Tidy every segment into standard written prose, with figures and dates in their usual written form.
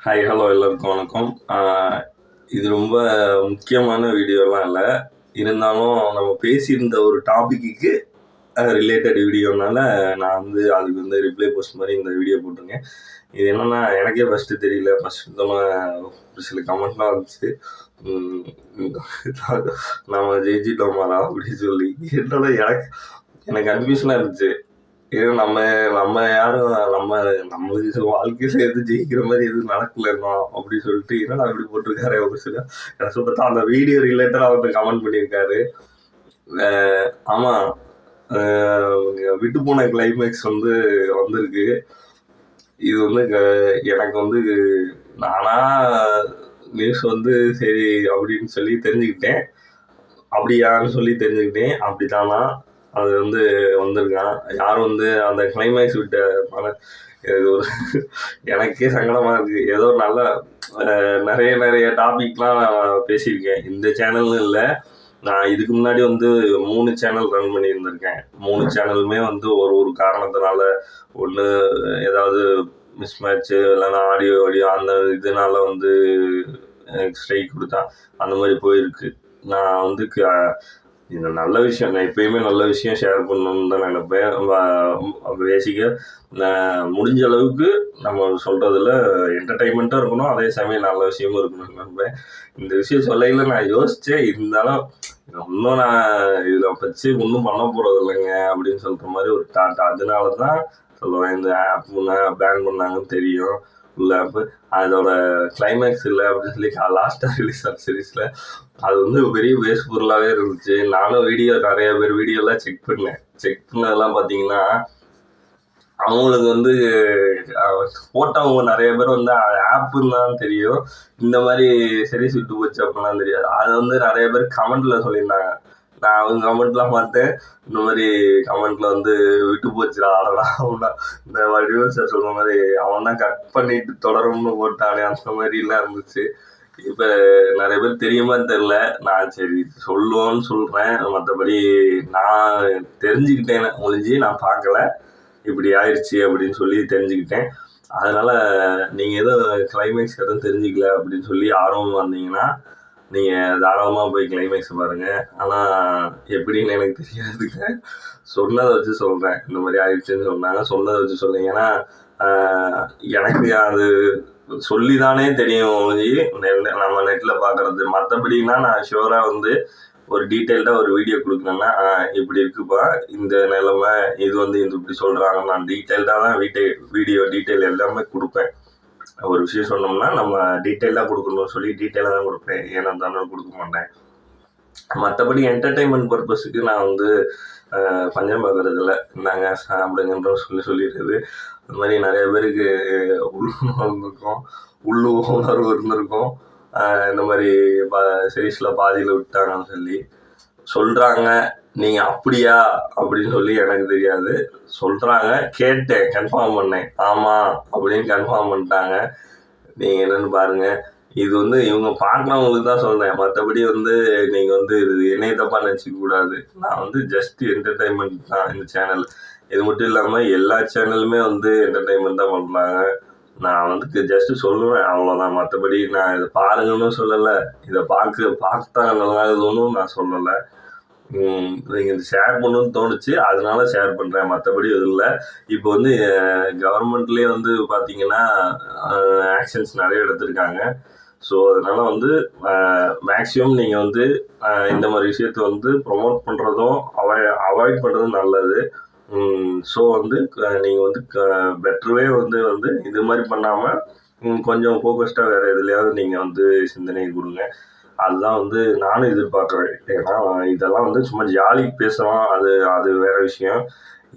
Hi, hello எல்லாருக்கும் வணக்கம். இது ரொம்ப முக்கியமான வீடியோலாம் இல்லை. இருந்தாலும் நம்ம பேசியிருந்த ஒரு டாபிக்கு ரிலேட்டட் வீடியோனால நான் அதுக்கு ரிப்ளை போஸ்ட் மாதிரி இந்த வீடியோ போட்டிருக்கேன். இது என்னன்னா எனக்கே ஃபஸ்ட்டு தெரியல. ஃபஸ்ட்டு ஒரு சில கமெண்ட்லாம் வந்துச்சு. நம்ம ஜெயிச்சிட்டோமாடா அப்படின்னு சொல்லி என்னோட எனக்கு கன்ஃபியூஷனாக இருந்துச்சு. ஏன்னா நம்ம யாரும் நம்மளுக்கு வாழ்க்கையில் எதுவும் ஜெயிக்கிற மாதிரி எதுவும் நடக்கலன்னா அப்படின்னு சொல்லிட்டு என்னடா அப்படி போட்டிருக்காரு ஒரு சில எனக்கு சொல்லிட்டு அந்த வீடியோ ரிலேட்டடாக வந்து கமெண்ட் பண்ணியிருக்காரு. ஆமாம், விட்டு போன கிளைமேக்ஸ் வந்திருக்கு. இது எனக்கு நானா நியூஸ் சரி அப்படின்னு சொல்லி தெரிஞ்சுக்கிட்டேன். அப்படியான்னு சொல்லி தெரிஞ்சுக்கிட்டேன். அப்படித்தானா அது வந்திருக்கான். யாரும் அந்த கிளைமேக்ஸ் விட்ட இது ஒரு எனக்கே சங்கடமாக இருக்குது. ஏதோ நல்ல நிறைய டாபிக்லாம் பேசியிருக்கேன். இந்த சேனல்னு இல்லை, நான் இதுக்கு முன்னாடி 3 சேனல் ரன் பண்ணியிருந்திருக்கேன். 3 சேனலுமே ஒரு காரணத்தினால ஒன்று ஏதாவது மிஸ்மேட்ச்சு இல்லைன்னா ஆடியோ அந்த இதனால ஸ்ட்ரைக் கொடுத்தா அந்த மாதிரி போயிருக்கு. நான் இது நல்ல விஷயம். நான் எப்பயுமே நல்ல விஷயம் ஷேர் பண்ணணும்னு தான் நினைப்பேன். பேசிக்காக முடிஞ்ச அளவுக்கு நம்ம சொல்கிறதுல என்டர்டைன்மெண்ட்டாக இருக்கணும், அதே சமயம் நல்ல விஷயமும் இருக்கணும்னு நினைப்பேன். இந்த விஷயம் சொல்லையில் நான் யோசித்தேன். இருந்தாலும் இன்னும் நான் இதில் வச்சு ஒன்றும் பண்ண போகிறது இல்லைங்க அப்படின்னு சொல்கிற மாதிரி ஒரு தாட். அதனால தான் சொல்லுவேன். இந்த ஆப் பேன் பண்ணாங்கன்னு தெரியும். உள்ள ஆப்பு அதோட கிளைமேக்ஸ் இல்லை அப்படின்னு சொல்லி லாஸ்ட்டாக ரிலீஸ் ஆன சீரீஸில் அது பெரிய வேஸ்ட் பொருளாகவே இருந்துச்சு. நானும் நிறைய பேர் வீடியோலாம் செக் பண்ணதெல்லாம் பார்த்தீங்கன்னா அவங்களுக்கு போட்டவங்க நிறைய பேர் ஆப்புன்னு தான் தெரியும். இந்த மாதிரி சீரீஸ் விட்டு போச்சு அப்படின்லாம் தெரியாது. அது நிறைய பேர் கமெண்ட்ல சொல்லியிருந்தாங்க. நான் அவங்க கமெண்ட்லாம் பார்த்தேன். இந்த மாதிரி கமெண்ட்ல விட்டு போச்சுடா ஆடலாம் அப்படின்னா இந்த வடிவல் சார் சொல்ற மாதிரி அவன் தான் கட் பண்ணிட்டு தொடரும்னு போட்டானே அந்த மாதிரிலாம் இருந்துச்சு. இப்போ நிறைய பேர் தெரியுமான்னு தெரில. நான் சரி சொல்லுவோன்னு சொல்கிறேன். மற்றபடி நான் தெரிஞ்சுக்கிட்டேன் ஒழிஞ்சு நான் பார்க்கல. இப்படி ஆயிடுச்சு அப்படின்னு சொல்லி தெரிஞ்சுக்கிட்டேன். அதனால் நீங்கள் எதுவும் கிளைமேக்ஸ் எதுவும் தெரிஞ்சுக்கல அப்படின்னு சொல்லி ஆர்வமாக இருந்தீங்கன்னா நீங்கள் தாராளமாக போய் கிளைமேக்ஸ் பாருங்கள். ஆனால் எப்படின்னு எனக்கு தெரியாதுங்க. சொன்னதை வச்சு சொல்கிறேன். இந்த மாதிரி ஆயிடுச்சுன்னு சொன்னாங்க. சொன்னதை வச்சு சொல்லுங்க. ஏன்னா எனக்கு அது சொல்லி தானே தெரியும் ஒழிஞ்சு நம்ம நெட்டில் பார்க்குறது. மற்றபடினா நான் ஷுவராக ஒரு டீட்டெயில்டாக ஒரு வீடியோ கொடுக்குறேன்னா இப்படி இருக்குப்பா இந்த நிலைமை, இது இது இப்படி சொல்கிறாங்க. நான் டீட்டெயில்டாக தான் வீடியோ டீட்டெயில் எல்லாமே கொடுப்பேன். ஒரு விஷயம் சொன்னோம்னா நம்ம டீட்டெயிலாக கொடுக்கணும்னு சொல்லி டீட்டெயிலாக தான் கொடுப்பேன். ஏன்னா தானே கொடுக்க மாட்டேன். மற்றபடி என்டர்டெயின்மெண்ட் பர்பஸுக்கு நான் பஞ்சம் பார்க்குறதில்ல. இந்தாங்க சாப்பிடுங்கன்ற சொல்லிடுறது. அது மாதிரி நிறைய பேருக்கு உள்ளு உணர்வு இருந்திருக்கும். இந்த மாதிரி சீரீஸில் பாதியில் விட்டாங்கன்னு சொல்லி சொல்கிறாங்க. நீங்கள் அப்படியா அப்படின்னு சொல்லி எனக்கு தெரியாது. சொல்கிறாங்க, கேட்டேன், கன்ஃபார்ம் பண்ணேன். ஆமாம் அப்படின்னு கன்ஃபார்ம் பண்ணிட்டாங்க. நீங்கள் என்னென்னு பாருங்கள். இது இவங்க பார்க்குறவங்களுக்கு தான் சொல்கிறேன். மற்றபடி நீங்கள் இது என்னைய தப்பாக நினச்சிக்க கூடாது. நான் ஜஸ்ட் என்டர்டைன்மெண்ட் தான் இந்த சேனல். இது மட்டும் இல்லாமல் எல்லா சேனலுமே என்டர்டைன்மெண்ட் தான் பண்ணுறாங்க. நான் ஜஸ்ட்டு சொல்லுவேன், அவ்வளோதான். மற்றபடி நான் இதை பாருங்கன்னு சொல்லலை. இதை பார்த்தா நல்லா இருக்குதுன்னு நான் சொல்லலை. நீங்கள் இது ஷேர் பண்ணணும்னு தோணுச்சு, அதனால ஷேர் பண்ணுறேன். மற்றபடி இது இல்லை. இப்போ கவர்மெண்ட்லேயே பார்த்தீங்கன்னா ஆக்ஷன்ஸ் நிறைய எடுத்திருக்காங்க. ஸோ அதனால் மேக்ஸிமம் நீங்கள் இந்த மாதிரி விஷயத்தை ப்ரொமோட் பண்ணுறதும் அவாய்ட் பண்ணுறதும் நல்லது. ஸோ நீங்கள் பெட்டர்வே இது மாதிரி பண்ணாமல் கொஞ்சம் ஃபோக்கஸ்டாக வேறு எதுலையாவது நீங்கள் சிந்தனை கொடுங்க. அதுதான் நானும் எதிர்பார்க்குறேன். ஏன்னா இதெல்லாம் சும்மா ஜாலிக்கு பேசுகிறோம், அது வேறு விஷயம்.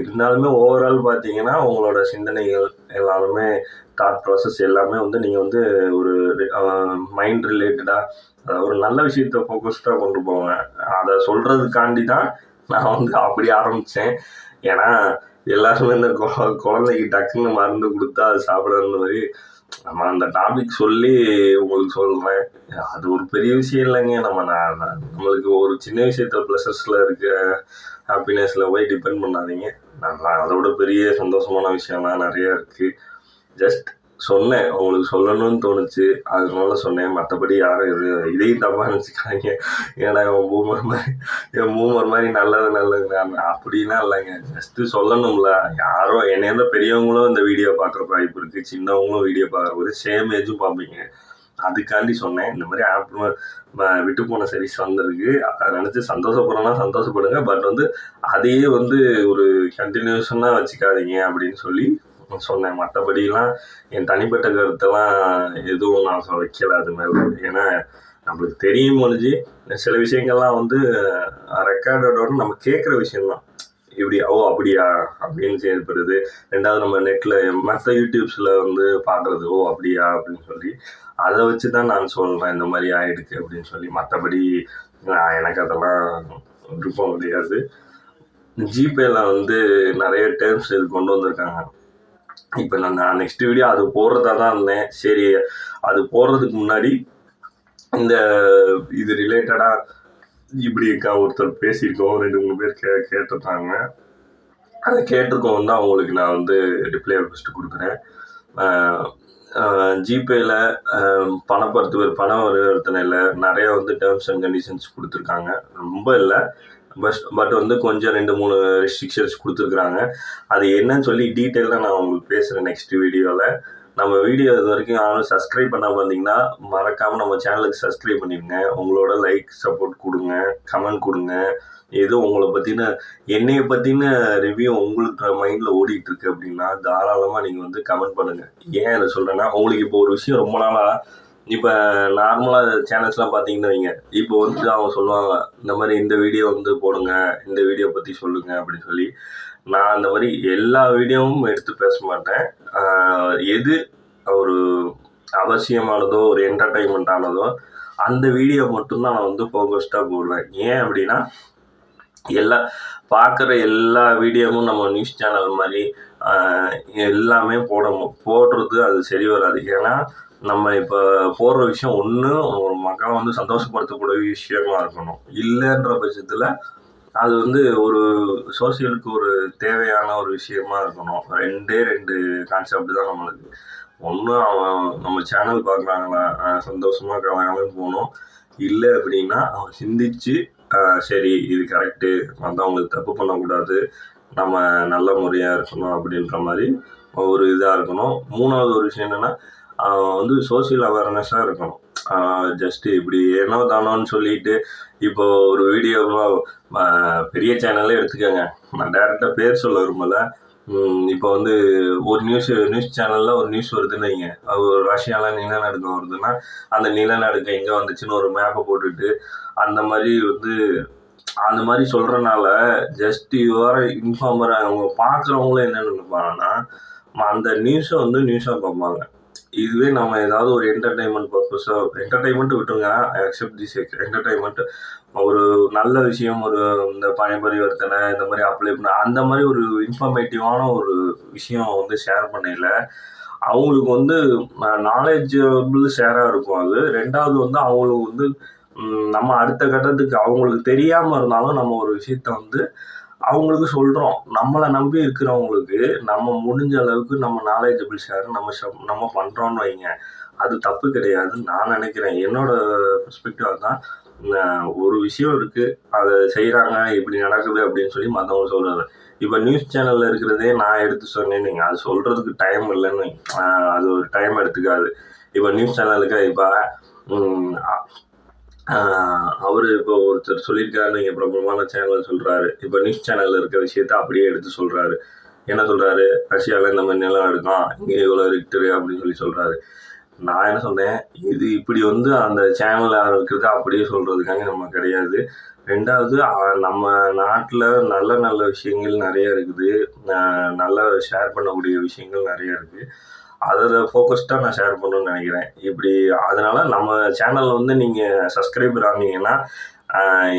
இருந்தாலுமே ஓவரால் பார்த்தீங்கன்னா உங்களோட சிந்தனைகள் எல்லாருமே தாட் ப்ராசஸ் எல்லாமே நீங்கள் ஒரு மைண்ட் ரிலேட்டடாக ஒரு நல்ல விஷயத்தை ஃபோக்கஸ்டாக கொண்டு போங்க. அதை சொல்கிறதுக்காண்டி தான் நான் அப்படி ஆரம்பித்தேன். ஏன்னா எல்லாருமே இந்த குழந்தைக்கு டக்குன்னு மருந்து கொடுத்தா அது சாப்பிட்ற மாதிரி நம்ம அந்த டாபிக் சொல்லி உங்களுக்கு சொல்கிறேன். அது ஒரு பெரிய விஷயம் இல்லைங்க. நம்மளுக்கு ஒரு சின்ன விஷயத்தில் ப்ளஸஸில் இருக்க ஹாப்பினஸில் போய் டிபெண்ட் பண்ணாதீங்க. அதோட பெரிய சந்தோஷமான விஷயம்லாம் நிறையா இருக்குது. ஜஸ்ட் சொன்னேன். உங்களுக்கு சொல்லணும்னு தோணுச்சு. அதனால சொன்னேன். மற்றபடி யாரும் இதையும் தப்பாக நினச்சிக்காதீங்க. ஏன்னா என் பூமர் மாதிரி நல்லது நல்லது அப்படிலாம் இல்லைங்க. ஜஸ்ட்டு சொல்லணும்ல. யாரோ என்னைய பெரியவங்களும் இந்த வீடியோ பார்க்குற வாய்ப்பு இருக்குது. சின்னவங்களும் வீடியோ பார்க்குறது சேம் ஏஜும் பார்ப்பீங்க. அதுக்காண்டி சொன்னேன். இந்த மாதிரி ஆப் விட்டு போன சீரிஸ் வந்திருக்கு. அதை நினச்சி சந்தோஷப்படலாம் சந்தோஷப்படுங்க. பட் அதையே ஒரு கண்டினியூஷனாக வச்சுக்காதீங்க அப்படின்னு சொல்லி சொன்னேன். மற்றபடிலாம் என் தனிப்பட்ட கருத்தெல்லாம் எதுவும் நான் வைக்கல அது மேலே. ஏன்னா நம்மளுக்கு தெரியும் முடிஞ்சு சில விஷயங்கள்லாம் ரெக்கார்டோட நம்ம கேட்குற விஷயம்தான். இப்படி அப்படியா அப்படின்னு செயல்படுது. ரெண்டாவது நம்ம நெட்டில் மற்ற யூடியூப்ஸில் பார்க்குறது அப்படியா அப்படின்னு சொல்லி அதை வச்சு தான் நான் சொல்கிறேன் இந்த மாதிரி ஆயிடுச்சு அப்படின்னு சொல்லி. மற்றபடி எனக்கு அதெல்லாம் விருப்பம் கிடையாது. ஜிபேல நிறைய டேர்ம்ஸ் இது கொண்டு வந்திருக்காங்க. இப்போ நான் நெக்ஸ்ட் வீடியோ அது போடுறதா தான் இருந்தேன். சரி, அது போடுறதுக்கு முன்னாடி இந்த இது ரிலேட்டடாக இப்படி ஒருத்தர் பேசியிருக்கோம், 2-3 பேர் கேட்டிருக்காங்க. அதை கேட்டிருக்கோம் தான் அவங்களுக்கு நான் ரிப்ளை ஃபஸ்ட்டு கொடுக்குறேன். ஜிபேயில் பண பரிவர்த்தனையில் நிறைய டேர்ம்ஸ் அண்ட் கண்டிஷன்ஸ் கொடுத்துருக்காங்க. ரொம்ப இல்லை, பட் கொஞ்சம் 2-3 ரெஸ்ட்ரிக்ஷன்ஸ் கொடுத்துருக்குறாங்க. அது என்னன்னு சொல்லி டீட்டெயிலாக நான் உங்களுக்கு பேசுகிறேன் நெக்ஸ்ட் வீடியோவில். நம்ம வீடியோ இது வரைக்கும் யாரும் சப்ஸ்கிரைப் பண்ணாமல் இருந்தீங்கன்னா மறக்காமல் நம்ம சேனலுக்கு சப்ஸ்கிரைப் பண்ணிடுங்க. உங்களோட லைக் சப்போர்ட் கொடுங்க, கமெண்ட் கொடுங்க. ஏதோ உங்களை பற்றின என்னையை பற்றின ரிவ்யூ உங்களுக்கு மைண்டில் ஓடிட்டுருக்கு அப்படின்னா தாராளமாக நீங்கள் கமெண்ட் பண்ணுங்கள். ஏன் அதை சொல்கிறேன்னா, உங்களுக்கு இப்போ ஒரு விஷயம் ரொம்ப நாளாக இப்போ நார்மலாக சேனல்ஸ்லாம் பார்த்தீங்கன்னு வைங்க, இப்போ அவங்க சொல்லுவாங்க இந்த மாதிரி இந்த வீடியோ போடுங்க, இந்த வீடியோ பற்றி சொல்லுங்கள் அப்படின்னு சொல்லி. நான் அந்த மாதிரி எல்லா வீடியோவும் எடுத்து பேச மாட்டேன். எது ஒரு அவசியமானதோ ஒரு என்டர்டைன்மெண்ட் ஆனதோ அந்த வீடியோ மட்டும்தான் நான் ஃபோக்கஸ்டாக போடுவேன். ஏன் அப்படின்னா, பார்க்குற எல்லா வீடியோவும் நம்ம நியூஸ் சேனல் மாதிரி எல்லாமே போடுறது அது சரி வராது. ஏன்னா நம்ம இப்போ போடுற விஷயம் ஒன்று ஒரு மக்களை சந்தோஷப்படுத்தக்கூடிய விஷயமா இருக்கணும். இல்லைன்ற பட்சத்தில் அது ஒரு சோசியலுக்கு ஒரு தேவையான ஒரு விஷயமா இருக்கணும். 2 கான்செப்ட் தான் நம்மளுக்கு. ஒன்று அவன் நம்ம சேனல் பார்க்குறாங்களா சந்தோஷமாக கலகலன்னு போகணும். இல்லை அப்படின்னா அவன் சிந்திச்சு சரி இது கரெக்டு, வந்தவங்களுக்கு தப்பு பண்ணக்கூடாது, நம்ம நல்ல முறையாக இருக்கணும் அப்படின்ற மாதிரி ஒரு இதாக இருக்கணும். 3வது ஒரு விஷயம் என்னென்னா சோசியல் அவேர்னஸாக இருக்கணும். ஜஸ்ட்டு இப்படி ஏனோ தானோன்னு சொல்லிட்டு இப்போ ஒரு வீடியோ பெரிய சேனலே எடுத்துக்கோங்க, நான் டேரெக்டாக பேர் சொல்ல விரும்பலை. இப்போ ஒரு நியூஸ் சேனலில் ஒரு நியூஸ் வருதுன்னு வைங்க, அது ரஷ்யாவில் நிலநடுக்கம் வருதுன்னா அந்த நிலநடுக்கம் எங்கே வந்துச்சுன்னு ஒரு மேப்பை போட்டுட்டு அந்த மாதிரி சொல்கிறனால ஜஸ்ட் யுவர் இன்ஃபார்மர் அவங்க பார்க்குறவங்களும் என்ன நினைப்பாங்கன்னா அந்த நியூஸை நியூஸாக பார்ப்பாங்க. இதுவே நம்ம ஏதாவது ஒரு என்டர்டைன்மெண்ட் பர்பஸாக என்டர்டைன்மெண்ட்டு விட்டுருங்க, அக்செப்ட் திஸ் என்டர்டைன்மெண்ட், ஒரு நல்ல விஷயம், ஒரு இந்த பண பரிவர்த்தனை இந்த மாதிரி அப்ளை பண்ண அந்த மாதிரி ஒரு இன்ஃபர்மேட்டிவான ஒரு விஷயம் ஷேர் பண்ணல அவங்களுக்கு நாலேஜபிள் ஷேராக இருக்கும். அது 2வது அவங்களுக்கு நம்ம அடுத்த கட்டத்துக்கு அவங்களுக்கு தெரியாமல் இருந்தாலும் நம்ம ஒரு விஷயத்த அவங்களுக்கு சொல்கிறோம். நம்மளை நம்பி இருக்கிறவங்களுக்கு நம்ம முடிஞ்ச அளவுக்கு நம்ம நாலேஜபிள் ஷேர் நம்ம பண்ணுறோன்னு வைங்க, அது தப்பு கிடையாதுன்னு நான் நினைக்கிறேன். என்னோட பெர்ஸ்பெக்டிவ் தான். ஒரு விஷயம் இருக்குது, அதை செய்கிறாங்க, இப்படி நடக்குது அப்படின்னு சொல்லி மற்றவங்க சொல்கிறது. இப்போ நியூஸ் சேனலில் இருக்கிறதே நான் எடுத்து சொன்னேன், நீங்கள் அது சொல்கிறதுக்கு டைம் இல்லைன்னு அது ஒரு டைம் எடுத்துக்காது. இப்போ நியூஸ் சேனலுக்கு இப்போ அவர் இப்போ ஒருத்தர் சொல்லியிருக்காரு, நீங்கள் பிரபலமான சேனல் சொல்கிறாரு, இப்போ நியூஸ் சேனலில் இருக்க விஷயத்த அப்படியே எடுத்து சொல்கிறாரு. என்ன சொல்கிறாரு, ரஷ்யாவில் இந்த மாதிரி நிலம் எடுக்கும், இங்கே இவ்வளோ ரிக்டரு அப்படின்னு சொல்கிறாரு. நான் என்ன சொன்னேன், இது இப்படி அந்த சேனலில் இருக்கிறது அப்படியே சொல்கிறதுக்காக நம்ம கிடையாது. 2வது நம்ம நாட்டில் நல்ல நல்ல விஷயங்கள் நிறைய இருக்குது, நல்லா ஷேர் பண்ணக்கூடிய விஷயங்கள் நிறைய இருக்குது. அதில் ஃபோக்கஸ்டாக நான் ஷேர் பண்ணணும்னு நினைக்கிறேன். இப்படி அதனால் நம்ம சேனலில் நீங்கள் சப்ஸ்கிரைபர் ஆனீங்கன்னா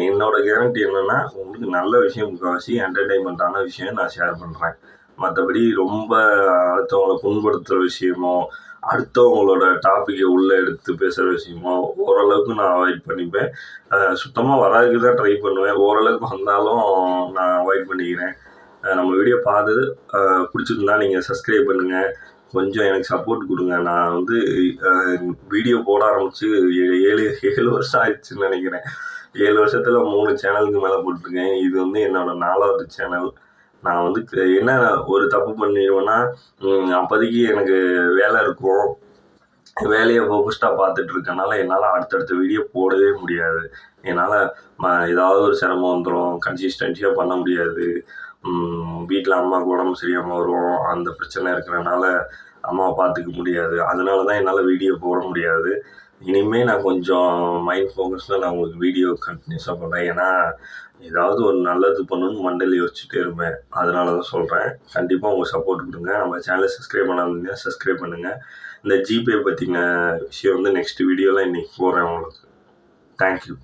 என்னோட கேரண்டி என்னென்னா உங்களுக்கு நல்ல விஷயம், முக்கால்வாசி என்டர்டெயின்மெண்ட்டான விஷயம் நான் ஷேர் பண்ணுறேன். மற்றபடி ரொம்ப அடுத்தவங்களை புண்படுத்துகிற விஷயமோ அடுத்தவங்களோட டாப்பிக்கை உள்ளே எடுத்து பேசுகிற விஷயமோ ஓரளவுக்கு நான் அவாய்ட் பண்ணிப்பேன். சுத்தமாக வராதுக்கு தான் ட்ரை பண்ணுவேன். ஓரளவுக்கு வந்தாலும் நான் அவாய்ட் பண்ணிக்கிறேன். நம்ம வீடியோ பார்த்து பிடிச்சிருந்தா நீங்கள் சப்ஸ்கிரைப் பண்ணுங்கள், கொஞ்சம் எனக்கு சப்போர்ட் கொடுங்க. நான் வந்து வீடியோ போட ஆரம்பித்து 7 வருஷம் ஆயிடுச்சுன்னு நினைக்கிறேன். 7 வருஷத்தில் 3 சேனலுக்கு மேலே போட்டிருக்கேன். இது வந்து என்னோடய 4வது சேனல். நான் வந்து என்ன ஒரு தப்பு பண்ணிடுவேன்னா, அப்போதைக்கு எனக்கு வேலை இருக்கும். வேலையை ஃபோக்கஸ்டாக பார்த்துட்டு இருக்கனால என்னால் அடுத்தடுத்த வீடியோ போடவே முடியாது. என்னால் ஏதாவது ஒரு சிரமம் வந்துடும், கன்சிஸ்டன்சியாக பண்ண முடியாது. வீட்டில் அம்மாவுக்கு உடம்பு சரியாமல் வரும், அந்த பிரச்சனை இருக்கிறனால அம்மாவை பார்த்துக்க முடியாது. அதனால தான் என்னால் வீடியோ போட முடியாது. இனிமேல் நான் கொஞ்சம் மைண்ட் ஃபோக்கஸ்டாக நான் உங்களுக்கு வீடியோ கண்டினியூஸாக பண்ணுறேன். ஏன்னா ஏதாவது ஒரு நல்லது பண்ணணும்னு மண்டையில் யோசிச்சுட்டே இருப்பேன். அதனால தான் சொல்கிறேன். கண்டிப்பாக உங்கள் சப்போர்ட் கொடுங்க. நம்ம சேனலை சப்ஸ்கிரைப் பண்ணாதீங்க, சப்ஸ்கிரைப் பண்ணுங்கள். இந்த ஜிபே பற்றின விஷயம் வந்து நெக்ஸ்ட் வீடியோவில் இன்றைக்கி போடுறேன் உங்களுக்கு. தேங்க்யூ.